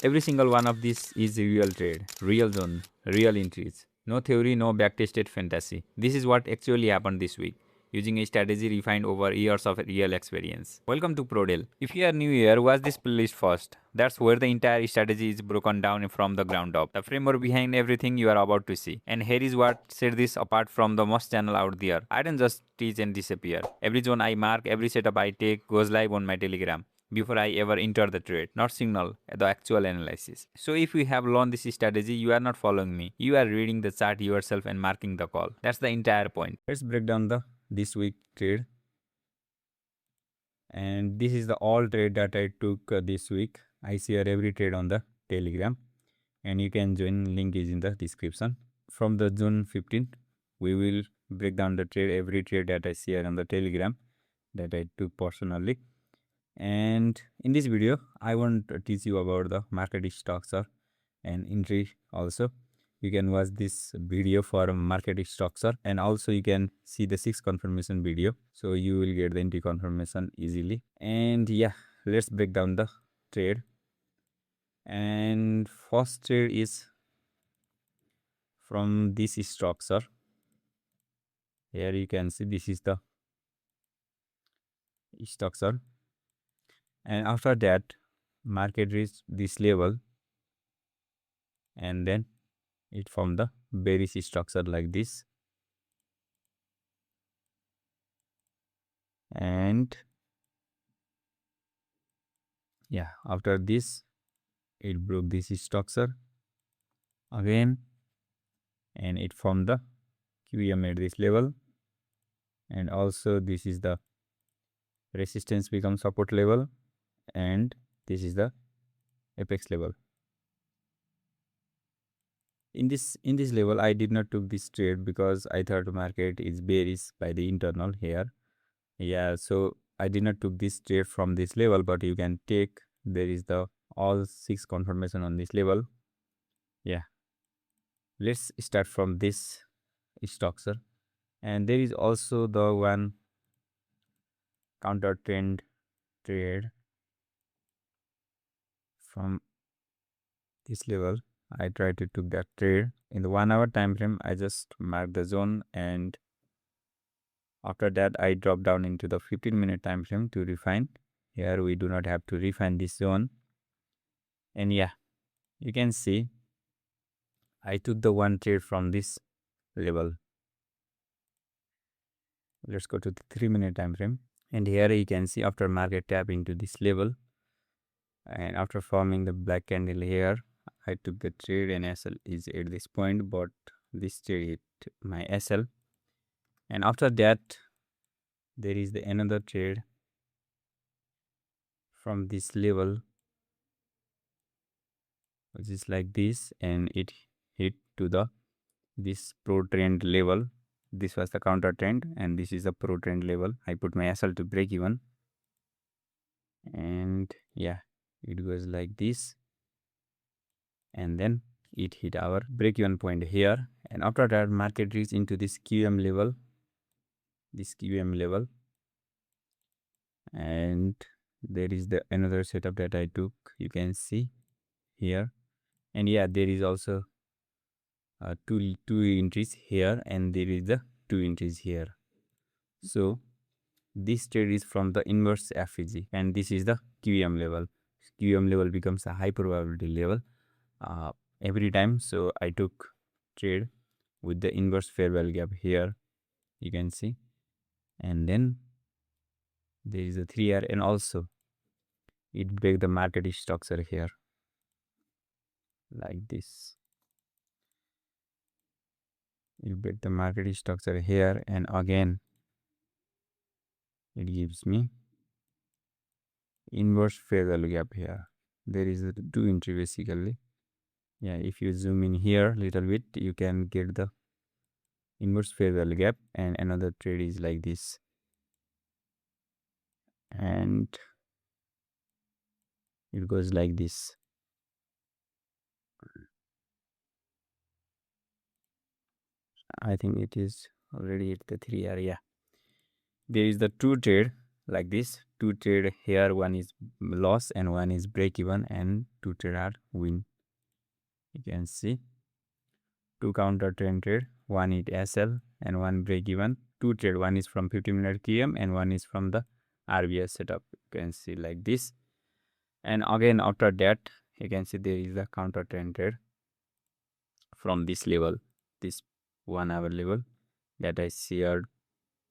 Every single one of these is a real trade, real zone, real entries. No theory, no backtested fantasy. This is what actually happened this week, using a strategy refined over years of real experience. Welcome to Prodel. If you are new here, watch this playlist first. That's where the entire strategy is broken down from the ground up. The framework behind everything you are about to see. And here is what set this apart from the most channel out there. I don't just teach and disappear. Every zone I mark, every setup I take goes live on my Telegram before I ever enter the trade, not signal, the actual analysis. So if you have learned this strategy, you are not following me. You are reading the chart yourself and marking the call. That's the entire point. Let's break down the this week trade. And this is the all trade that I took this week. I share every trade on the Telegram, and you can join. Link is in the description. From the June 15th, we will break down the trade, every trade that I share on the Telegram that I took personally. And in this video, I want to teach you about the market structure and entry also. You can watch this video for market structure, and also you can see the 6 confirmation video, so you will get the entry confirmation easily. And yeah, let's break down the trade. And first trade is from this structure. Here you can see this is the structure, and after that market reached this level, and then it formed the bearish structure like this. And yeah, after this it broke this structure again, and it formed the QM at this level, and also this is the resistance become support level, and this is the apex level. In this level I did not took this trade because I thought market is bearish by the internal here. Yeah, so I did not took this trade from this level, but you can take, there is the all 6 confirmation on this level. Yeah, let's start from this structure. And there is also the one counter trend trade from this level. I try to took that trade in the 1 hour time frame. I just mark the zone, and after that I drop down into the 15-minute time frame to refine. Here we do not have to refine this zone. And yeah, you can see I took the one trade from this level. Let's go to the 3-minute time frame, and here you can see after market tap into this level, and after forming the black candle here, I took the trade, and SL is at this point, but this trade hit my SL. And after that there is the another trade from this level, which is like this, and it hit to the this pro trend level. This was the counter trend, and this is the pro trend level. I put my SL to break even, and yeah, it goes like this, and then it hit our break even point here. And after that market reached into this QM level, and there is the another setup that I took, you can see here. And yeah, there is also two entries here, and there is the 2 entries here. So this trade is from the inverse FEG, and this is the QM level. QM level becomes a high probability level every time. So I took trade with the inverse fair value gap here, you can see. And then there is a 3R, and also it break the market structure here like this. It break the market structure here, and again it gives me inverse fair value gap here. There is a 2 entry basically. Yeah, if you zoom in here little bit, you can get the inverse fair value gap, and another trade is like this, and it goes like this. I think it is already at the 3R. Yeah, there is the 2 trade like this. Two trade here, one is loss and one is break even, and two trade are win. You can see two counter trend trade, one is SL and one break even. Two trade, one is from 15-minute QM and one is from the RBS setup. You can see like this. And again after that, you can see there is a counter trend trade from this level, this 1 hour level that I shared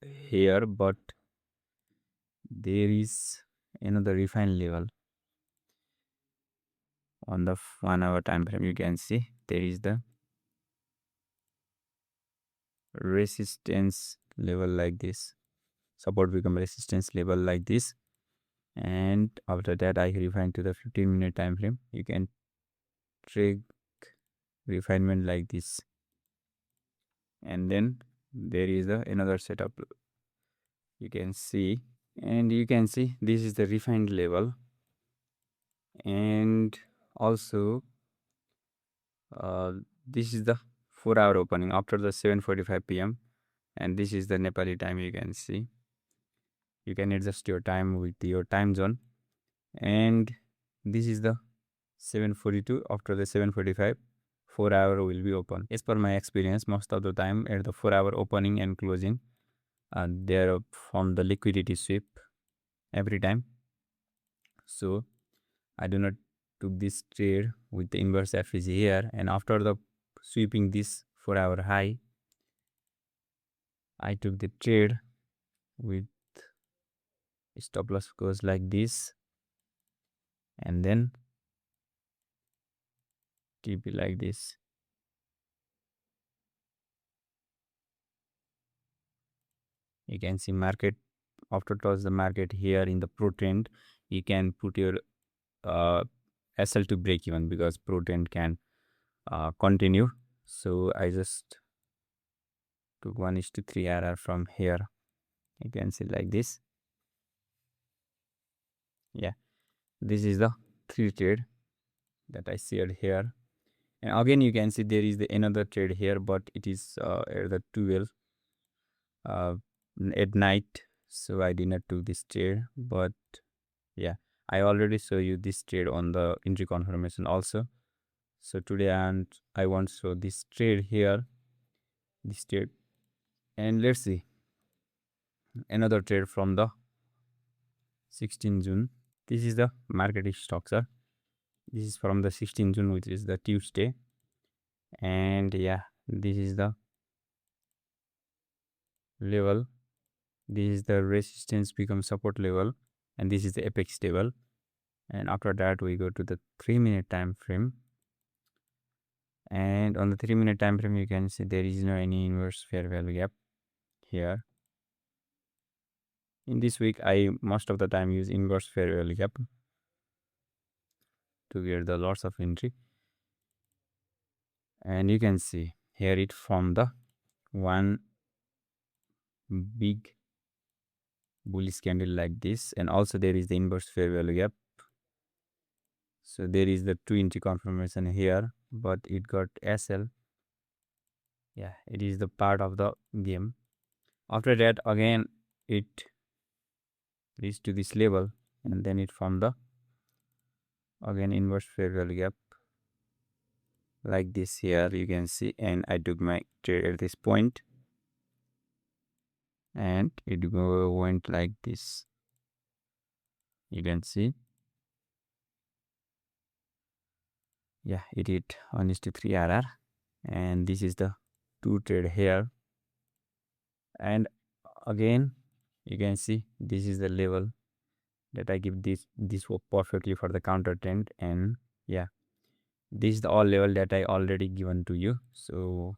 here, but there is another refined level on the 1 hour time frame. You can see there is the resistance level like this, support become resistance level like this, and after that I refine to the 15-minute time frame. You can track refinement like this, and then there is another setup you can see, and you can see this is the refined level. And also this is the 4-hour opening after the 7:45 p.m. and this is the Nepali time. You can see you can adjust your time with your time zone, and this is the 7:42. After the 7:45, 4-hour will be open. As per my experience, most of the time at the 4-hour opening and closing, they're from the liquidity sweep every time. So I do not took this trade with the inverse FVG here, and after the sweeping this 4-hour high, I took the trade with stop loss goes like this, and then TP like this. You can see market after toss the market here in the pro trend. You can put your SL to break even because pro trend can continue. So I just took 1:3 RR from here. You can see like this. Yeah, this is the 3 trade that I shared here. And again you can see there is the another trade here, but it is at the 12 at night, so I did not do this trade. But yeah, I already show you this trade on the entry confirmation also. So today I want to show this trade here, this trade, and let's see another trade from the 16 June. This is the market structure. This is from the 16 June, which is the Tuesday, and yeah, this is the level. This is the resistance become support level, and this is the apex level. And after that we go to the 3-minute time frame, and on the 3-minute time frame you can see there is no any inverse fair value gap here. In this week I most of the time use inverse fair value gap to get the lots of entry, and you can see here it formed the one big bullish candle like this, and also there is the inverse fair value gap. So there is the 2 entry confirmation here, but it got SL. Yeah, it is the part of the game. After that again it reached to this level, and then it formed the again inverse fair value gap like this here. You can see, and I took my trade at this point, and it went like this. You can see, yeah, it hit 1:3 RR, and this is the 2 trade here. And again you can see this is the level that I give this work perfectly for the counter trend. And yeah, this is the all level that I already given to you, so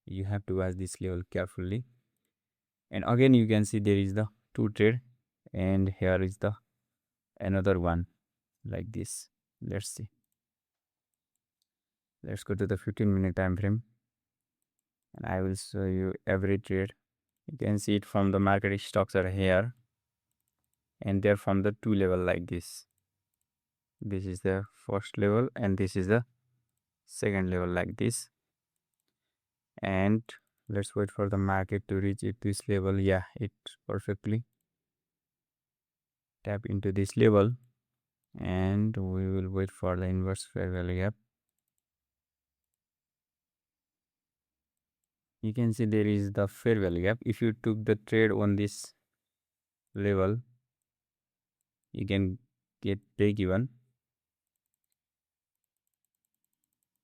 you have to watch this level carefully. And again you can see there is the 2 trade, and here is the another one like this. Let's see, let's go to the 15-minute time frame, and I will show you every trade. You can see it from the market stocks are here, and they're from the 2 level like this. This is the first level, and this is the second level like this. And let's wait for the market to reach it this level. Yeah, it perfectly tap into this level, and we will wait for the inverse fair value gap. You can see there is the fair value gap. If you took the trade on this level, you can get break even.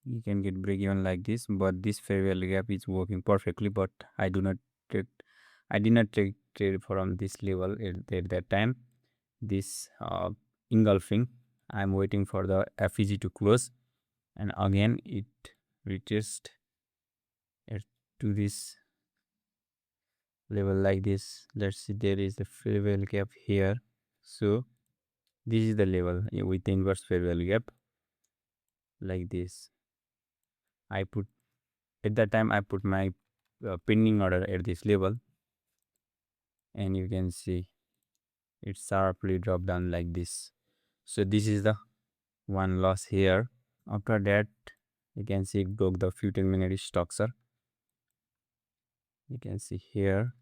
You can get break even like this, but this fair value gap is working perfectly. But I do not trade. I did not trade from this level at that time. This engulfing. I'm waiting for the FEG to close, and again it retraced to this level like this. Let's see, there is the fair value gap here. So this is the level with the inverse fair value gap like this. I put at that time I put my pending order at this level, and you can see it sharply dropped down like this. So this is the one loss here. After that, you can see it broke the 15-minute structure. You can see here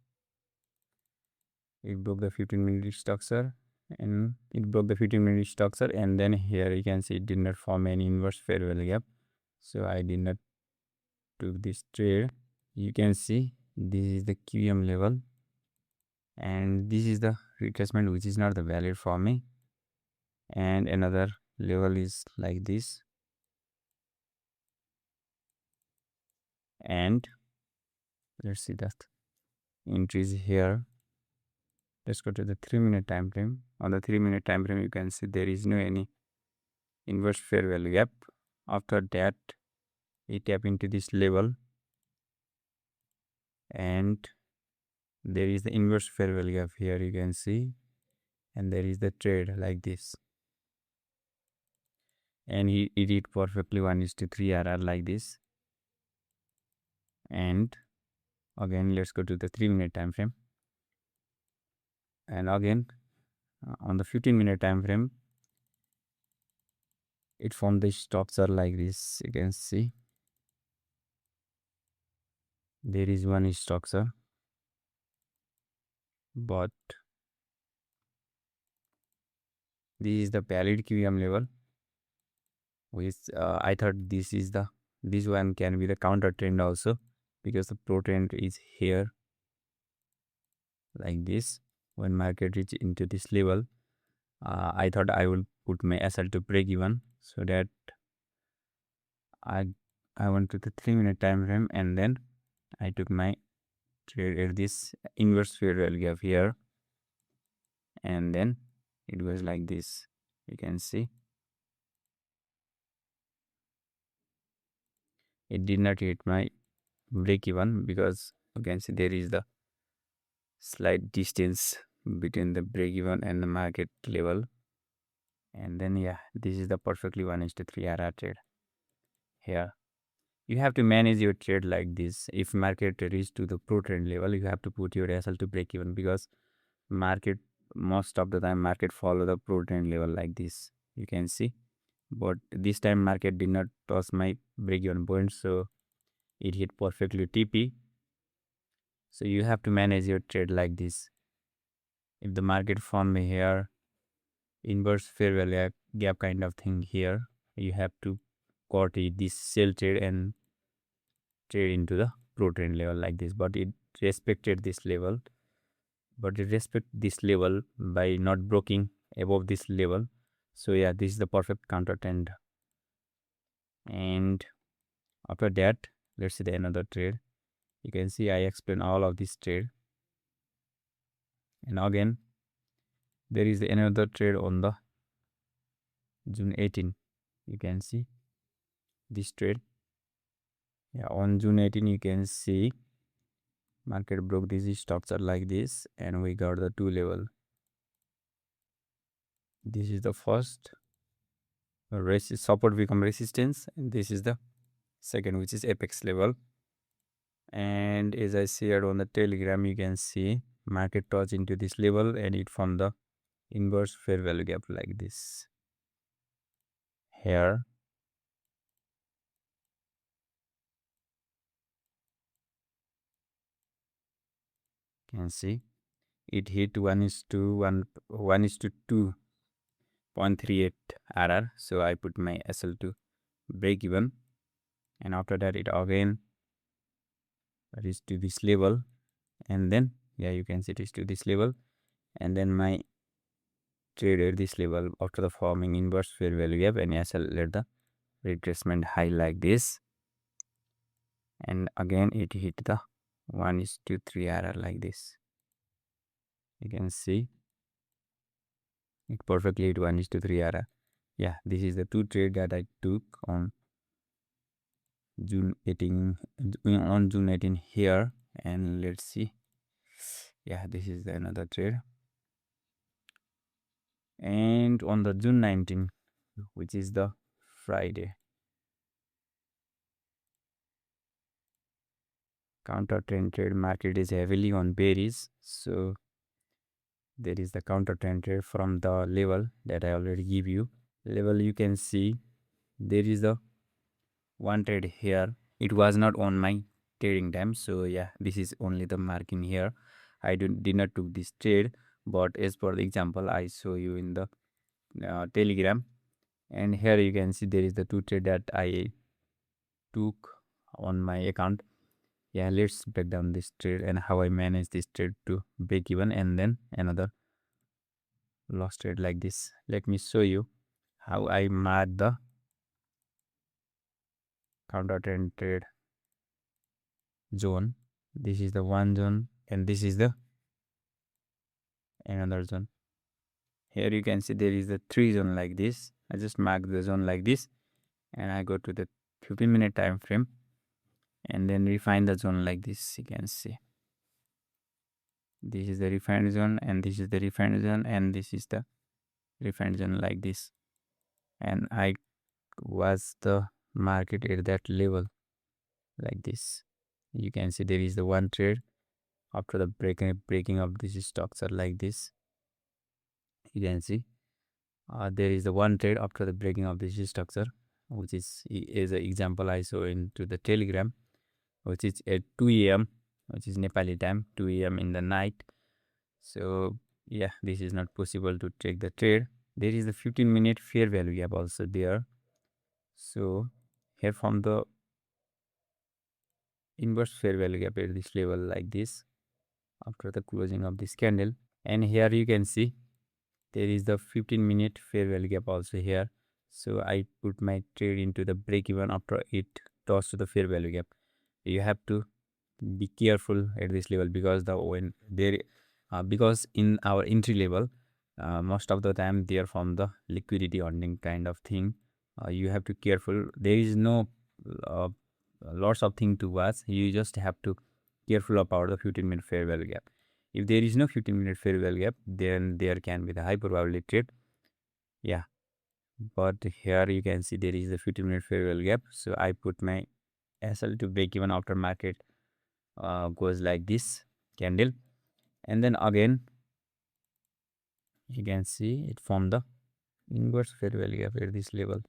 it broke the 15-minute structure, and it broke the 15-minute structure, and then here you can see it did not form any inverse fair value gap. So I did not took this trade. You can see this is the QM level, and this is the retracement which is not the valid for me, and another level is like this. And let's see that entries here. Let's go to the 3-minute time frame. On the 3-minute time frame, you can see there is no any inverse fair value gap. After that, it tap into this level, and there is the inverse fair value gap here, you can see, and there is the trade like this, and it did perfectly 1:3 RR like this. And again, let's go to the 3-minute time frame, and again on the 15-minute time frame, it formed the structure like this. You can see there is one structure, but this is the valid QM level, which I thought this one can be the counter trend also, because the pro trend is here like this. When market reach into this level, I thought I will put my SL to break even, so that I went to the 3-minute time frame, and then I took my trade at this inverse fair value gap here, and then it was like this. You can see it did not hit my break even, because you can see there is the slight distance between the break even and the market level. And then yeah, this is the perfectly 1:3 RR trade here. You have to manage your trade like this. If market reach to the pro trend level, you have to put your SL to break even, because market most of the time market follow the pro trend level like this. You can see, but this time market did not touch my break even point, so it hit perfectly TP. So you have to manage your trade like this. If the market form here inverse fair value gap kind of thing here, you have to caught this sell trade and trade into the pro trend level like this. But it respected this level, but it respect this level by not breaking above this level. So yeah, this is the perfect counter trend. And after that, let's see the another trade. You can see I explain all of this trade, and again there is another trade on the June 18. You can see this trade. Yeah, on June 18 you can see market broke this structure like this, and we got the two level. This is the first support become resistance, and this is the second, which is apex level. And as I shared on the Telegram, you can see market touch into this level, and it formed the inverse fair value gap like this here. You can see it hit 1:2.38 RR. So I put my SL to break even, and after that it again reached to this level, and then you can see it is to this level, and then my trade at this level after the forming inverse fair value gap, and SL let the retracement high like this, and again it hit the 1:3 RR like this. You can see it perfectly at 1:3 RR. Yeah, this is the two trade that I took on June 18 here, and let's see. Yeah, this is another trade, and on the June 19, which is the Friday, counter trend trade. Market is heavily on bearish, so there is the counter trend trade from the level that I already give you. Level, you can see there is the one trade here. It was not on my trading time, so yeah, this is only the marking here. I did not took this trade, but as per the example I show you in the Telegram, and here you can see there is the two trade that I took on my account. Yeah, let's break down this trade and how I manage this trade to break even, and then another loss trade like this. Let me show you how I mark the counter trend trade zone. This is the one zone, and this is the another zone. Here you can see there is the three zone like this. I just mark the zone like this, and I go to the 15-minute time frame, and then refine the zone like this. You can see this is the refined zone, and this is the refined zone, and this is the refined zone like this. And I was the market at that level like this. You can see there is the one trade after the breaking of this structure like this. You can see there is the one trade after the breaking of this structure, which is an example I saw into the Telegram, which is at 2 a.m., which is Nepali time, 2 a.m. in the night. So yeah, this is not possible to take the trade. There is the 15-minute fair value gap also there. So here from the inverse fair value gap at this level like this after the closing of this candle, and here you can see there is the 15-minute fair value gap also here. So I put my trade into the break even after it tossed to the fair value gap. You have to be careful at this level, because because in our entry level, most of the time they are from the liquidity earning kind of thing. You have to careful. There is no lots of thing to watch. You just have to careful about the 15-minute fair value gap. If there is no 15-minute fair value gap, then there can be the high probability trade. Yeah, but here you can see there is the 15-minute fair value gap. So I put my SL to break even after market goes like this candle, and then again you can see it formed the inverse fair value gap at this level,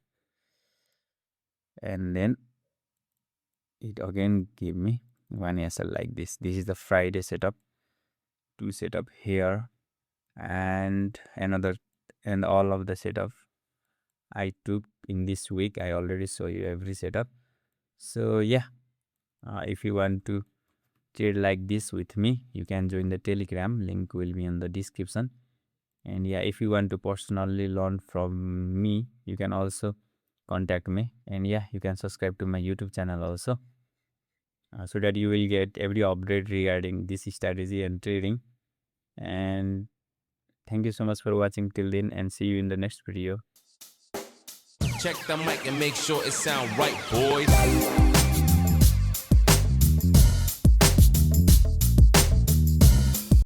and then it again gave me one SL like this. This is the Friday setup, two setup here, and another, and all of the setup I took in this week. I already show you every setup. So yeah, if you want to trade like this with me, you can join the Telegram. Link will be in the description. And yeah, if you want to personally learn from me, you can also contact me. And yeah, you can subscribe to my YouTube channel also, so that you will get every update regarding this strategy and trading. And thank you so much for watching till then, and see you in the next video. Check the mic and make sure it sound right, boys.